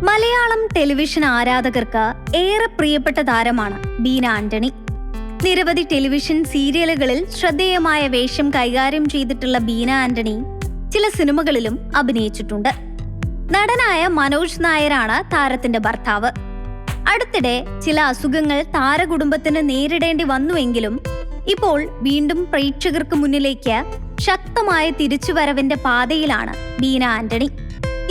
Malayalam television ആരാധകർക്ക് ഏറെ പ്രിയപ്പെട്ട താരമാണ് ബീന ആന്റണി. നിരവധി ടെലിവിഷൻ സീരിയലുകളിൽ ശ്രദ്ധേയമായ വേഷം കൈകാര്യം ചെയ്തിട്ടുള്ള ബീന ആന്റണി ചില സിനിമകളിലും അഭിനയിച്ചിട്ടുണ്ട്. നടനായ മനോജ് നായരാണ് താരത്തിന്റെ ഭർത്താവ്. അടുത്തിടെ ചില അസുഖങ്ങൾ താരകുടുംബത്തിന് നേരിടേണ്ടി വന്നുവെങ്കിലും ഇപ്പോൾ വീണ്ടും പ്രേക്ഷകർക്ക് മുന്നിലേക്ക് ശക്തമായ തിരിച്ചുവരവിന്റെ പാതയിലാണ് ബീന ആന്റണി.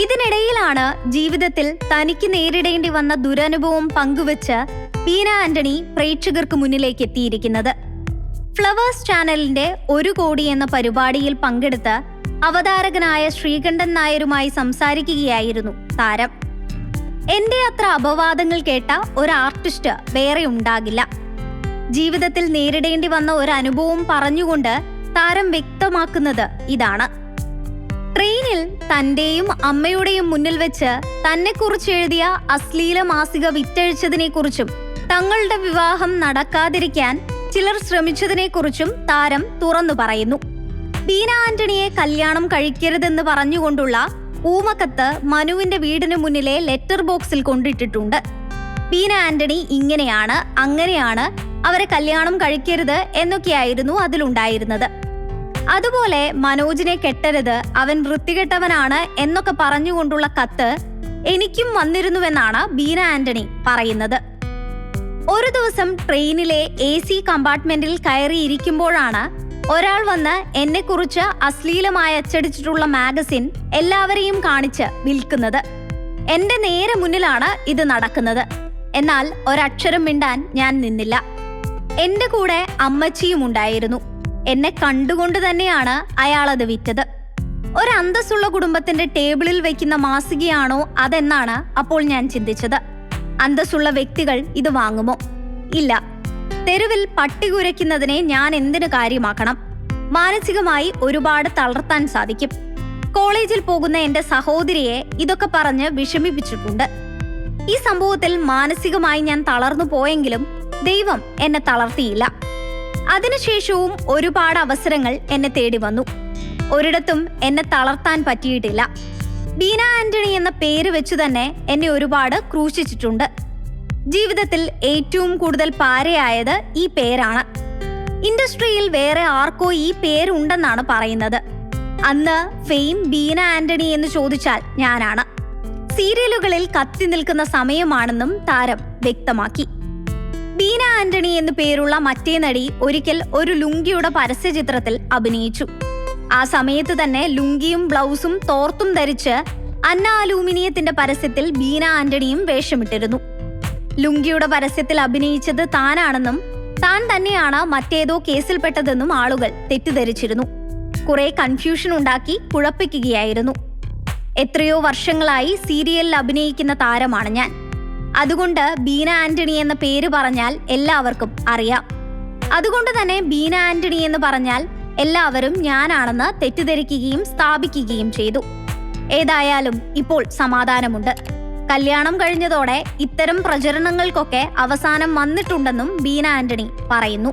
ഇതിനിടയിലാണ് ജീവിതത്തിൽ തനിക്ക് നേരിടേണ്ടി വന്ന ദുരനുഭവം പങ്കുവച്ച് ബീന ആന്റണി പ്രേക്ഷകർക്ക് മുന്നിലേക്ക് എത്തിയിരിക്കുന്നത്. ഫ്ലവേഴ്സ് ചാനലിന്റെ 1 കോടി എന്ന പരിപാടിയിൽ പങ്കെടുത്ത് അവതാരകനായ ശ്രീകണ്ഠൻ നായരുമായി സംസാരിക്കുകയായിരുന്നു താരം. എന്റെ അത്ര അപവാദങ്ങൾ കേട്ട ഒരു ആർട്ടിസ്റ്റ് വേറെ ഉണ്ടാകില്ല. ജീവിതത്തിൽ നേരിടേണ്ടി വന്ന ഒരു അനുഭവം പറഞ്ഞുകൊണ്ട് താരം വ്യക്തമാക്കുന്നത് ഇതാണ്. ട്രെയിനിൽ തന്റെയും അമ്മയുടെയും മുന്നിൽ വെച്ച് തന്നെക്കുറിച്ച് എഴുതിയ അശ്ലീല മാസിക വിറ്റഴിച്ചതിനെ കുറിച്ചും തങ്ങളുടെ വിവാഹം നടക്കാതിരിക്കാൻ ചിലർ ശ്രമിച്ചതിനെ കുറിച്ചും താരം തുറന്നു പറയുന്നു. ബീന ആന്റണിയെ കല്യാണം കഴിക്കരുതെന്ന് പറഞ്ഞുകൊണ്ടുള്ള ഊമക്കത്ത് മനുവിന്റെ വീടിന് മുന്നിലെ ലെറ്റർ ബോക്സിൽ കൊണ്ടിട്ടിട്ടുണ്ട്. ബീന ആന്റണി ഇങ്ങനെയാണ്, അങ്ങനെയാണ്, അവരെ കല്യാണം കഴിക്കരുത് എന്നൊക്കെയായിരുന്നു അതിലുണ്ടായിരുന്നത്. അതുപോലെ മനോജിനെ കെട്ടരുത്, അവൻ വൃത്തികെട്ടവനാണ് എന്നൊക്കെ പറഞ്ഞുകൊണ്ടുള്ള കത്ത് എനിക്കും വന്നിരുന്നുവെന്നാണ് ബീന ആന്റണി പറയുന്നത്. ഒരു ദിവസം ട്രെയിനിലെ AC കമ്പാർട്ട്മെന്റിൽ കയറിയിരിക്കുമ്പോഴാണ് ഒരാൾ വന്ന് എന്നെക്കുറിച്ച് അശ്ലീലമായി അച്ചടിച്ചിട്ടുള്ള മാഗസിൻ എല്ലാവരെയും കാണിച്ച് വിൽക്കുന്നത്. എന്റെ നേരെ മുന്നിലാണ് ഇത് നടക്കുന്നത്. എന്നാൽ ഒരക്ഷരം മിണ്ടാൻ ഞാൻ നിന്നില്ല. എന്റെ കൂടെ അമ്മച്ചിയും ഉണ്ടായിരുന്നു. എന്നെ കണ്ടുകൊണ്ട് തന്നെയാണ് അയാളത് വിറ്റത്. ഒരു അന്തസ്സുള്ള കുടുംബത്തിന്റെ ടേബിളിൽ വെക്കുന്ന മാസികയാണോ അതെന്നാണ് അപ്പോൾ ഞാൻ ചിന്തിച്ചത്. അന്തസ്സുള്ള വ്യക്തികൾ ഇത് വാങ്ങുമോ? ഇല്ല. തെരുവിൽ പട്ടി കുരയ്ക്കുന്നതിനെ ഞാൻ എന്തിനു കാര്യമാക്കണം? മാനസികമായി ഒരുപാട് തളർത്താൻ സാധിക്കും. കോളേജിൽ പോകുന്ന എന്റെ സഹോദരിയെ ഇതൊക്കെ പറഞ്ഞ് വിഷമിപ്പിച്ചിട്ടുണ്ട്. ഈ സംഭവത്തിൽ മാനസികമായി ഞാൻ തളർന്നു പോയെങ്കിലും ദൈവം എന്നെ തളർത്തിയില്ല. അതിനുശേഷവും ഒരുപാട് അവസരങ്ങൾ എന്നെ തേടി വന്നു. ഒരിടത്തും എന്നെ തളർത്താൻ പറ്റിയിട്ടില്ല. ബീന ആന്റണി എന്ന പേര് വെച്ചു തന്നെ എന്നെ ഒരുപാട് ക്രൂശിച്ചിട്ടുണ്ട്. ജീവിതത്തിൽ ഏറ്റവും കൂടുതൽ പാരയായത് ഈ പേരാണ്. ഇൻഡസ്ട്രിയിൽ വേറെ ആർക്കോ ഈ പേരുണ്ടെന്നാണ് പറയുന്നത്. അന്ന് ഫെയിം ബീന ആന്റണി എന്ന് ചോദിച്ചാൽ ഞാനാണ്. സീരിയലുകളിൽ കത്തി നിൽക്കുന്ന സമയമാണെന്നും താരം വ്യക്തമാക്കി. ബീന ആന്റണി എന്നു പേരുള്ള മറ്റേ നടി ഒരിക്കൽ ഒരു ലുങ്കിയുടെ പരസ്യചിത്രത്തിൽ അഭിനയിച്ചു. ആ സമയത്ത് തന്നെ ലുങ്കിയും ബ്ലൗസും തോർത്തും ധരിച്ച് അന്ന അലൂമിനിയത്തിന്റെ പരസ്യത്തിൽ ബീന ആന്റണിയും വേഷമിട്ടിരുന്നു. ലുങ്കിയുടെ പരസ്യത്തിൽ അഭിനയിച്ചത് താനാണെന്നും താൻ തന്നെയാണ് മറ്റേതോ കേസിൽപ്പെട്ടതെന്നും ആളുകൾ തെറ്റിദ്ധരിച്ചിരുന്നു. കുറെ കൺഫ്യൂഷൻ ഉണ്ടാക്കി കുഴപ്പിക്കുകയായിരുന്നു. എത്രയോ വർഷങ്ങളായി സീരിയലിൽ അഭിനയിക്കുന്ന താരമാണ് ഞാൻ. അതുകൊണ്ട് ബീന ആന്റണി എന്ന പേര് പറഞ്ഞാൽ എല്ലാവർക്കും അറിയാം. അതുകൊണ്ട് തന്നെ ബീന ആന്റണി എന്ന് പറഞ്ഞാൽ എല്ലാവരും ഞാനാണെന്ന് തെറ്റിദ്ധരിക്കുകയും സ്ഥാപിക്കുകയും ചെയ്തു. ഏതായാലും ഇപ്പോൾ സമാധാനമുണ്ട്. കല്യാണം കഴിഞ്ഞതോടെ ഇത്തരം പ്രചരണങ്ങൾക്കൊക്കെ അവസാനം വന്നിട്ടുണ്ടെന്നും ബീന ആന്റണി പറയുന്നു.